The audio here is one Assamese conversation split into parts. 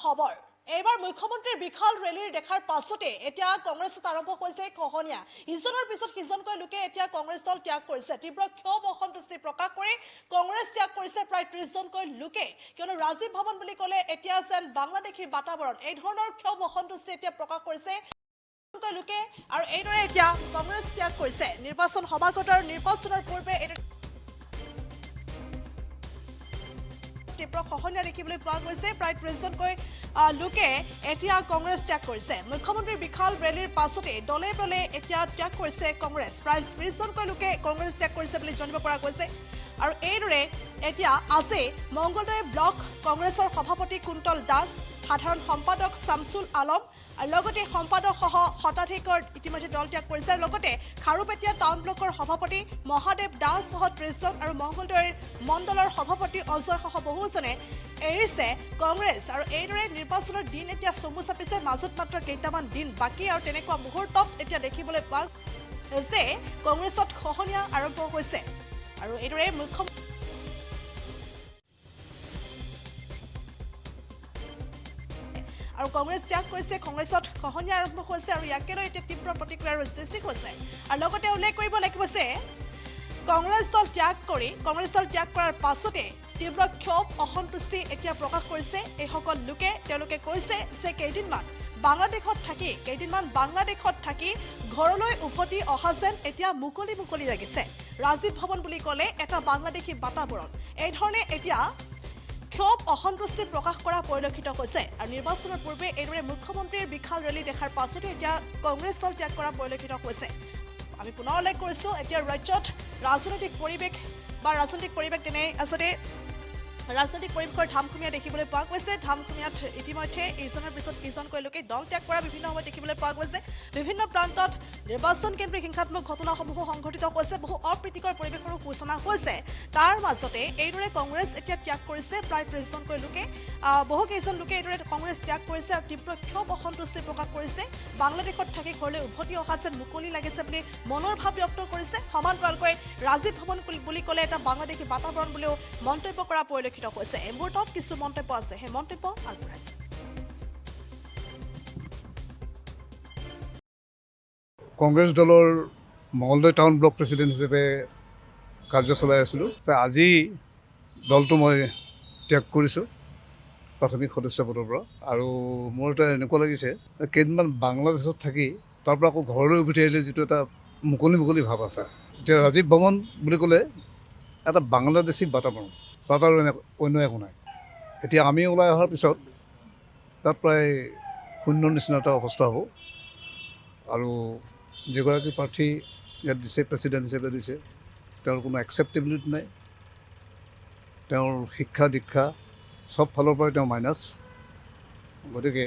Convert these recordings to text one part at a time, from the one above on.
খবৰ এইবাৰ মুখ্যমন্ত্ৰীৰ বিশাল ৰেলীৰ দেখাৰ পাছতে এতিয়া কংগ্ৰেছত আৰম্ভ হৈছে খহনীয়া ইজনৰ পিছত সিজনকৈ লোকে এতিয়া কংগ্ৰেছ দল ত্যাগ কৰিছে তীব্ৰ ক্ষোভ অসন্তুষ্টি প্ৰকাশ কৰি কংগ্ৰেছ ত্যাগ কৰিছে প্ৰায় 30 জনকৈ লোকে কিয়নো ৰাজীৱ ভৱন বুলি ক'লে এতিয়া যেন বাংলাদেশী বাতাবৰণ এই ধৰণৰ ক্ষোভ অসন্তুষ্টি এতিয়া প্ৰকাশ কৰিছে লোকে আৰু এইদৰে এতিয়া কংগ্ৰেছ ত্যাগ কৰিছে নিৰ্বাচন সমাগত আৰু নিৰ্বাচনৰ পূৰ্বে তীব্ৰ খহনীয়া দেখিবলৈ পোৱা গৈছে প্ৰায় 30 জনকৈ লোকে এতিয়া কংগ্ৰেছ ত্যাগ কৰিছে মুখ্যমন্ত্ৰীৰ বিশাল ৰেলীৰ পাছতে দলে দলে এতিয়া ত্যাগ কৰিছে কংগ্ৰেছ প্ৰায় 30 জনকৈ লোকে কংগ্ৰেছ ত্যাগ কৰিছে বুলি জানিব পৰা গৈছে আৰু এইদৰে এতিয়া আজি মংগলদৈ ব্লক কংগ্ৰেছৰ সভাপতি কুন্তল দাস সাধাৰণ সম্পাদক শামছুল আলম লগতে সম্পাদক সহ শতাধিকৰ ইতিমধ্যে দল ত্যাগ কৰিছে লগতে খাৰুপেটীয়া টাউন ব্লকৰ সভাপতি মহাদেৱ দাস সহ 30 জন আৰু মংগলদৈৰ মণ্ডলৰ সভাপতি অজয় সহ বহুজনে এৰিছে কংগ্ৰেছ আৰু এইদৰে নিৰ্বাচনৰ দিন এতিয়া চমু চাপিছে মাজত মাত্ৰ কেইটামান দিন বাকী আৰু তেনেকুৱা মুহূৰ্তত এতিয়া দেখিবলৈ পোৱা যে কংগ্ৰেছত খহনীয়া আৰম্ভ হৈছে আৰু এইদৰে মুখ্যমন্ত্ৰী আৰু কংগ্ৰেছ ত্যাগ কৰিছে কংগ্ৰেছত খহনীয়া আৰম্ভ হৈছে আৰু ইয়াকে লৈ এতিয়া তীব্ৰ প্ৰতিক্ৰিয়াৰ সৃষ্টি হৈছে আৰু লগতে উল্লেখ কৰিব লাগিব যে কংগ্ৰেছ দল ত্যাগ কৰাৰ পাছতে তীব্ৰ ক্ষোভ অসন্তুষ্টি এতিয়া প্ৰকাশ কৰিছে এইসকল লোকে তেওঁলোকে কৈছে যে কেইদিনমান বাংলাদেশত থাকি ঘৰলৈ উভতি অহা যেন এতিয়া মুকলি লাগিছে ৰাজীৱ ভৱন বুলি ক'লে এটা বাংলাদেশী বাতাবৰণ এই ধৰণে এতিয়া ক্ষোভ অসন্তুষ্টি প্ৰকাশ কৰা পৰিলক্ষিত হৈছে আৰু নিৰ্বাচনৰ পূৰ্বে এইদৰে মুখ্যমন্ত্ৰীৰ বিশাল ৰেলী দেখাৰ পাছতে এতিয়া কংগ্ৰেছ দল ত্যাগ কৰা পৰিলক্ষিত হৈছে আমি পুনৰ উল্লেখ কৰিছোঁ এতিয়া ৰাজ্যত ৰাজনৈতিক পৰিৱেশ তেনে আচলতে ৰাজনৈতিক পৰিৱেশৰ ধামখুমীয়া দেখিবলৈ পোৱা গৈছে ধামখুমীয়াত ইতিমধ্যে ইজনৰ পিছত সিজনকৈ লোকে দল ত্যাগ কৰা বিভিন্ন সময়ত দেখিবলৈ পোৱা গৈছে বিভিন্ন প্ৰান্তত নিৰ্বাচন কেন্দ্ৰিক হিংসাত্মক ঘটনাসমূহ সংঘটিত হৈছে বহু অপ্ৰীতিকৰ পৰিৱেশৰো সূচনা হৈছে তাৰ মাজতে এইদৰে কংগ্ৰেছ এতিয়া ত্যাগ কৰিছে প্ৰায় 30 জনকৈ লোকে বহুকেইজন লোকে এইদৰে কংগ্ৰেছ ত্যাগ কৰিছে আৰু তীব্ৰ ক্ষোভ অসন্তুষ্টি প্ৰকাশ কৰিছে বাংলাদেশত থাকি ঘৰলৈ উভতি অহা যেন মুকলি লাগিছে বুলি মনৰ ভাৱ ব্যক্ত কৰিছে সমান্তৰালকৈ ৰাজীৱ ভৱন বুলি ক'লে এটা বাংলাদেশী বাতাবৰণ বুলিও মন্তব্য কৰা পৰিলক্ষিত হৈছে এই মুহূৰ্তত কিছু মন্তব্য আছে সেই মন্তব্য আগবঢ়াইছে কংগ্ৰেছ দলৰ মংগলদৈ টাউন ব্লক প্ৰেচিডেণ্ট হিচাপে কাৰ্য চলাই আছিলোঁ আজি দলটো মই ত্যাগ কৰিছোঁ প্ৰাথমিক সদস্য পদৰ পৰা আৰু মোৰ এটা এনেকুৱা লাগিছে কেইদিনমান বাংলাদেশত থাকি তাৰ পৰা আকৌ ঘৰলৈ উভতি আহিলে যিটো এটা মুকলি ভাৱ আছে এতিয়া ৰাজীৱ ভৱন বুলি ক'লে এটা বাংলাদেশী বাতাবৰণ তাত আৰু অন্য একো নাই এতিয়া আমি ওলাই অহাৰ পিছত তাত প্ৰায় শূন্য নিচিনা এটা অৱস্থা হ'ব আৰু যিগৰাকী প্ৰাৰ্থী ইয়াত দিছে প্ৰেচিডেণ্ট হিচাপে দিছে তেওঁৰ কোনো একচেপ্টেবিলিটি নাই তেওঁৰ শিক্ষা দীক্ষা চব ফালৰ পৰাই তেওঁ মাইনাছ গতিকে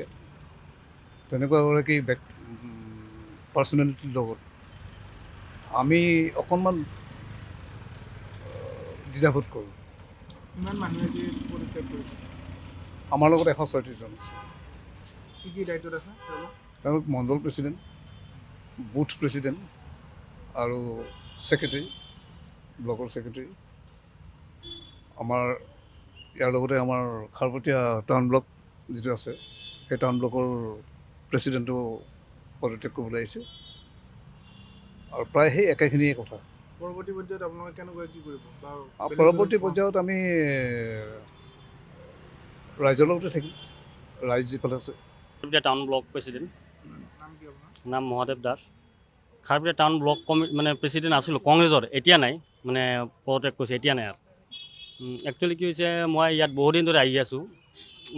তেনেকুৱা এগৰাকী পাৰ্চনেলিটিৰ লগত আমি অকণমান দ্বিধাবোধ কৰোঁ ইমান মানুহে যি পদত্যাগ কৰিছে আমাৰ লগত 136 জন আছে কি দায়িত্বত আছে তেওঁলোক মণ্ডল প্ৰেচিডেণ্ট বুথ প্ৰেচিডেণ্ট আৰু ছেক্ৰেটাৰী ব্লকৰ ছেক্ৰেটাৰী আমাৰ ইয়াৰ লগতে আমাৰ খাৰুপেটীয়া টাউন ব্লক যিটো আছে সেই টাউন ব্লকৰ প্ৰেচিডেণ্টো পদত্যাগ কৰিবলৈ আহিছে আৰু প্ৰায় সেই একেখিনিয়ে কথা পৰৱৰ্তী পৰ্যায়ত আপোনালোকে কেনেকৈ কি কৰিব পৰৱৰ্তী পৰ্যায়ত আমি ৰাইজৰ লগতে থাকিম ৰাইজ যিফালে আছে খাৰুপেটীয়া টাউন ব্লক প্ৰেচিডেণ্ট নাম কি আপোনাৰ নাম মহাদেৱ দাস খাৰুপেটীয়া টাউন ব্লক মানে প্ৰেচিডেণ্ট আছিলোঁ কংগ্ৰেছৰ এতিয়া নাই মানে পদত্যাগ কৰিছে এতিয়া নাই আৰু একচুৱেলি কি হৈছে মই ইয়াত বহুদিন ধৰি আহি আছোঁ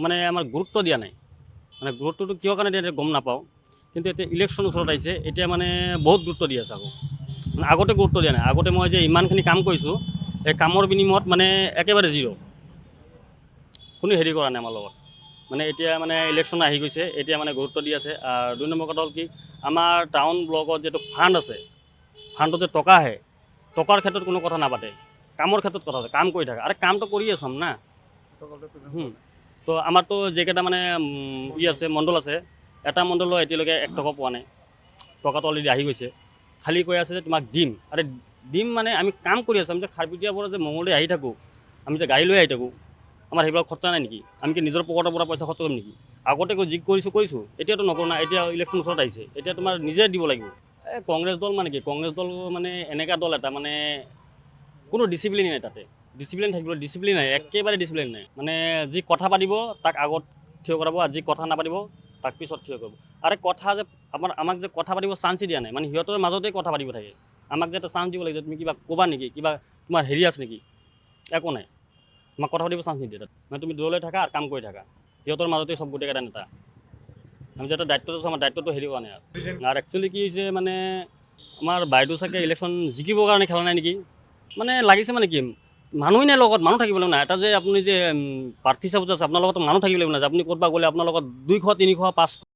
মানে আমাৰ গুৰুত্ব দিয়া নাই মানে গুৰুত্বটো কিয় কাৰণে দিয়া গম নাপাওঁ কিন্তু এতিয়া ইলেকশ্যন ওচৰত আহিছে এতিয়া মানে বহুত গুৰুত্ব দি আছে আকৌ মানে আগতে গুৰুত্ব দিয়া নাই আগতে মই যে ইমানখিনি কাম কৰিছোঁ এই কামৰ বিনিময়ত মানে একেবাৰে জিৰ' কোনো হেৰি কৰা নাই আমাৰ লগত মানে এতিয়া মানে ইলেকশ্যন আহি গৈছে এতিয়া মানে গুৰুত্ব দি আছে আৰু 2 নম্বৰ কথা হ'ল কি আমাৰ টাউন ব্লকত যিটো ফাণ্ড আছে ফাণ্ডত যে টকা আহে টকাৰ ক্ষেত্ৰত কোনো কথা নাপাতে কামৰ ক্ষেত্ৰত কথা আছে কাম কৰি থাকে আৰু কামটো কৰি আছোঁ না তো আমাৰতো যিকেইটা মানে আছে মণ্ডল আছে এটা মণ্ডলৰ এতিয়ালৈকে 1 টকা পোৱা নাই টকাটো অলৰেডি আহি গৈছে খালী কৈ আছে যে তোমাক দিম আৰে দিম মানে আমি কাম কৰি আছোঁ আমি যে খাৰুপেটীয়াৰ পৰা যে মংগলদৈ আহি থাকোঁ আমি যে গাড়ী লৈ আহি থাকোঁ আমাৰ সেইবিলাক খৰচা নাই নেকি? আমি কি নিজৰ পকেটৰ পৰা পইচা খৰচ কৰিম নেকি? আগতে যি কৰিছোঁ এতিয়াতো নকৰোঁ না, এতিয়া ইলেকশ্যন ওচৰত আহিছে, এতিয়া তোমাৰ নিজে দিব লাগিব। এই কংগ্ৰেছ দল মানে কি, কংগ্ৰেছ দল মানে এনেকুৱা দল এটা মানে কোনো ডিচিপ্লিন নাই তাতে। ডিচিপ্লিন থাকিব, ডিচিপ্লিন নাই, একেবাৰে ডিচিপ্লিন নাই। মানে যি কথা পাতিব তাক আগত থিয় কৰাব, আৰু যি কথা নাপাতিব তাক পিছত থিয় কৰিব। আৰু কথা যে আমাক যে কথা পাতিব চান্সেই দিয়া নাই, মানে সিহঁতৰ মাজতেই কথা পাতিব থাকে। আমাক যে এটা চান্স দিব লাগে, তুমি কিবা ক'বা নেকি, কিবা তোমাৰ হেৰি আছে নেকি? একো নাই, আমাক কথা পাতিব চান্স নিদিয়ে তাত। মানে তুমি দূৰলৈ থাকা আৰু কাম কৰি থাকা, সিহঁতৰ মাজতেই চব গোটেইকেইটা নেতা। আমি যাতে দায়িত্বটো আমাৰ দায়িত্বটো হেৰি হোৱা নাই আৰু একচুৱেলি কি হৈছে মানে আমাৰ বাইদেউ চাগে ইলেকশ্যন জিকিবৰ কাৰণে খেলা নাই নেকি? মানে লাগিছে মানে কি মানুহেই নাই লগত, মানুহ থাকিব লাগিব না। এটা যে আপুনি যে প্ৰাৰ্থী হিচাপত আছে, আপোনাৰ লগত মানুহ থাকিব লাগিব না। যে আপুনি ক'ৰবাত গ'লে আপোনাৰ লগত 200, 300, 500